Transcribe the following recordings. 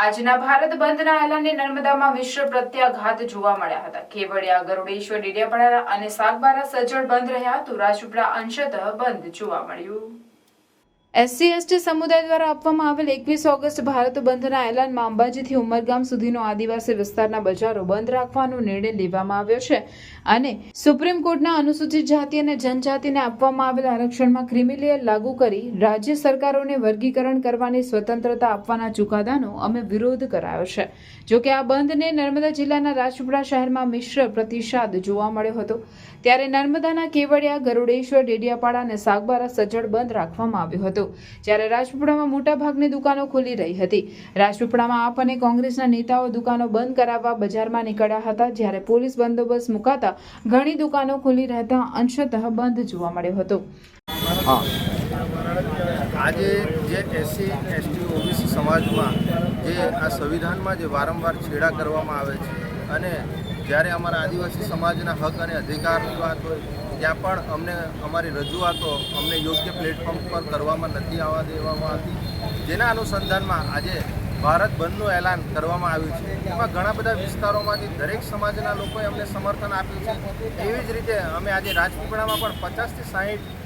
આજના ભારત બંધના એલાને નર્મદામાં મિશ્ર પ્રત્યાઘાત જોવા મળ્યા હતા। કેવડિયા, ગરુડેશ્વર, ડેડિયાપાડા અને સાગબારા સજ્જડ બંધ રહ્યા તો રાજપીપળા અંશતઃ બંધ જોવા મળ્યું। SC/ST સમુદાય દ્વારા આપવામાં આવેલ 21 ઓગસ્ટ ભારત બંધના એલાનમાં અંબાજીથી ઉમરગામ સુધીનો આદિવાસી વિસ્તારના બજારો બંધ રાખવાનો નિર્ણય લેવામાં આવ્યો છે અને સુપ્રીમ કોર્ટના અનુસૂચિત જાતિ અને જનજાતિને આપવામાં આવેલ આરક્ષણમાં ક્રિમી લેયર લાગુ કરી રાજ્ય સરકારોને વર્ગીકરણ કરવાની સ્વતંત્રતા આપવાના ચુકાદાનો અમે વિરોધ કરાયો છે। જો કે આ બંધને નર્મદા જિલ્લાના રાજપીપળા શહેરમાં મિશ્ર પ્રતિસાદ જોવા મળ્યો હતો। ત્યારે નર્મદાના કેવડિયા, ગરુડેશ્વર, ડેડિયાપાડા અને સાગબારા સજ્જડ બંધ રાખવામાં આવ્યો હતો। જ્યારે રાજપીપળામાં મોટા ભાગની દુકાનો ખુલ્લી રહી હતી। રાજપીપળામાં આપ અને કોંગ્રેસના નેતાઓ દુકાનો બંધ કરાવવા બજારમાં નીકળ્યા હતા, જ્યારે પોલીસ બંદોબસ્ત મુકાતા ઘણી દુકાનો ખુલ્લી રહેતા અંશતઃ બંધ જોવા મળ્યો હતો। આજે જે SC/ST OBC સમાજમાં જે આ સંવિધાનમાં જે વારંવાર છેડા કરવામાં આવે છે અને જ્યારે અમારા આદિવાસી સમાજના હક અને અધિકારની વાત હોય ત્યાં પણ અમને અમારી રજૂઆતો અમને યોગ્ય પ્લેટફોર્મ પર કરવામાં નથી આવવા દેવામાં આવતી, જેના અનુસંધાનમાં આજે ભારત બંધનું એલાન કરવામાં આવ્યું છે। એમાં ઘણા બધા વિસ્તારોમાંથી દરેક સમાજના લોકોએ અમને સમર્થન આપ્યું છે। એવી જ રીતે અમે આજે રાજપીપળામાં પણ 50 થી 60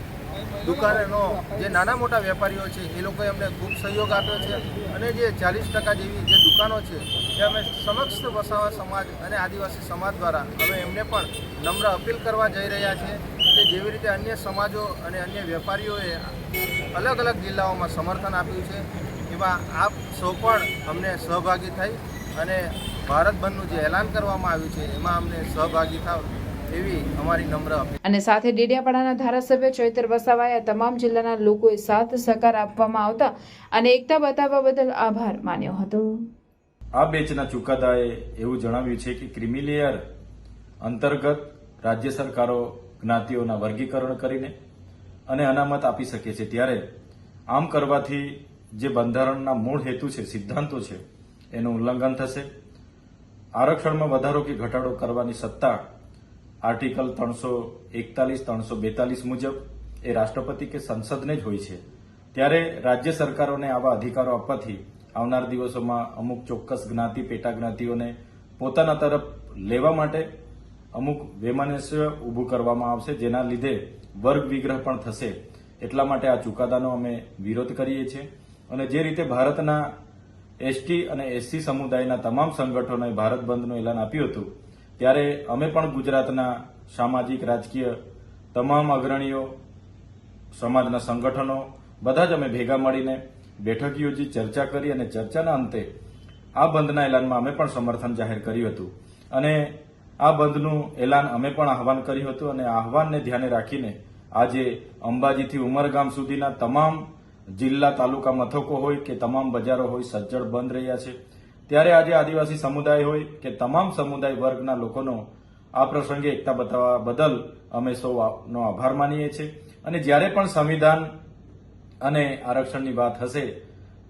દુકાનોનો જે નાના મોટા વેપારીઓ છે એ લોકોએ અમને ખૂબ સહયોગ આપ્યો છે અને જે 40% જેવી જે દુકાનો છે એ અમે સમક્ષ વસાવા સમાજ અને આદિવાસી સમાજ દ્વારા અમે એમને પણ નમ્ર અપીલ કરવા જઈ રહ્યા છીએ કે જેવી રીતે અન્ય સમાજો અને અન્ય વેપારીઓએ અલગ અલગ જિલ્લાઓમાં સમર્થન આપ્યું છે એમાં આપ સૌ પણ અમને સહભાગી થઈ અને ભારત બંધનું જે એલાન કરવામાં આવ્યું છે એમાં અમને સહભાગી થાવ એવી અમારી નમ્ર અપીલ। અને સાથે ડેડિયાપાડાના ધારાસભ્ય ચૈતર વસાવાએ તમામ જિલ્લાના લોકોએ સાથ સહકાર આપવામાં આવતા અને એકતા બતાવવા બદલ આભાર માન્યો હતો। આ બેચના ચુકાદાએ એવું જણાવ્યું છે કે ક્રિમી લેયર અંતર્ગત રાજ્ય સરકારો જ્ઞાતિઓના વર્ગીકરણ કરીને અને અનામત આપી શકે છે, ત્યારે આમ કરવાથી જે બંધારણના મૂળ હેતુ છે, સિદ્ધાંતો છે, એનું ઉલ્લંઘન થશે। આરક્ષણમાં વધારો કે ઘટાડો કરવાની સત્તા આર્ટિકલ 341, 342 મુજબ એ રાષ્ટ્રપતિ કે સંસદને જ હોય છે, ત્યારે રાજ્ય સરકારોને આવા અધિકારો આપવાથી આવનાર દિવસોમાં અમુક ચોક્કસ જ્ઞાતિ, પેટા જ્ઞાતિઓને પોતાના તરફ લેવા માટે અમુક વૈમનસ્ય ઊભું કરવામાં આવશે, જેના લીધે વર્ગ વિગ્રહ પણ થશે। એટલા માટે આ ચુકાદાનો અમે વિરોધ કરીએ છીએ અને જે રીતે ભારતના ST અને SC સમુદાયના તમામ સંગઠનોએ ભારત બંધનું એલાન આપ્યું હતું, ત્યારે અમે પણ ગુજરાતના સામાજિક, રાજકીય તમામ અગ્રણીઓ, સમાજના સંગઠનો બધા જ અમે ભેગા મળીને બેઠક યોજી, ચર્ચા કરી અને ચર્ચાના અંતે આ બંધના એલાનમાં અમે પણ સમર્થન જાહેર કર્યું હતું અને આ બંધનું એલાન અમે પણ આહવાન કર્યું હતું અને આહવાનને ધ્યાને રાખીને આજે અંબાજીથી ઉમરગામ સુધીના તમામ જિલ્લા, તાલુકા મથકો હોય કે તમામ બજારો હોય સજ્જડ બંધ રહ્યા છે। ત્યારે આજે આદિવાસી સમુદાય હોય કે તમામ સમુદાય વર્ગના લોકોનો આ પ્રસંગે એકતા બતાવવા બદલ અમે સૌનો આભાર માનીએ છીએ અને જ્યારે પણ સંવિધાન અને આરક્ષણની વાત હશે,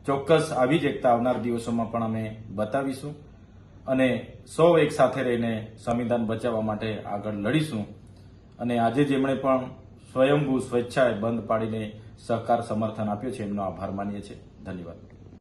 ચોક્કસ આવી જ એકતા આવનાર દિવસોમાં પણ અમે બતાવીશું અને સૌ એક સાથે રહીને સંવિધાન બચાવવા માટે આગળ લડીશું। અને આજે જેમણે પણ સ્વયંભૂ સ્વેચ્છાએ બંધ પાડીને સહકાર સમર્થન આપ્યું છે એમનો આભાર માનીએ છીએ। ધન્યવાદ।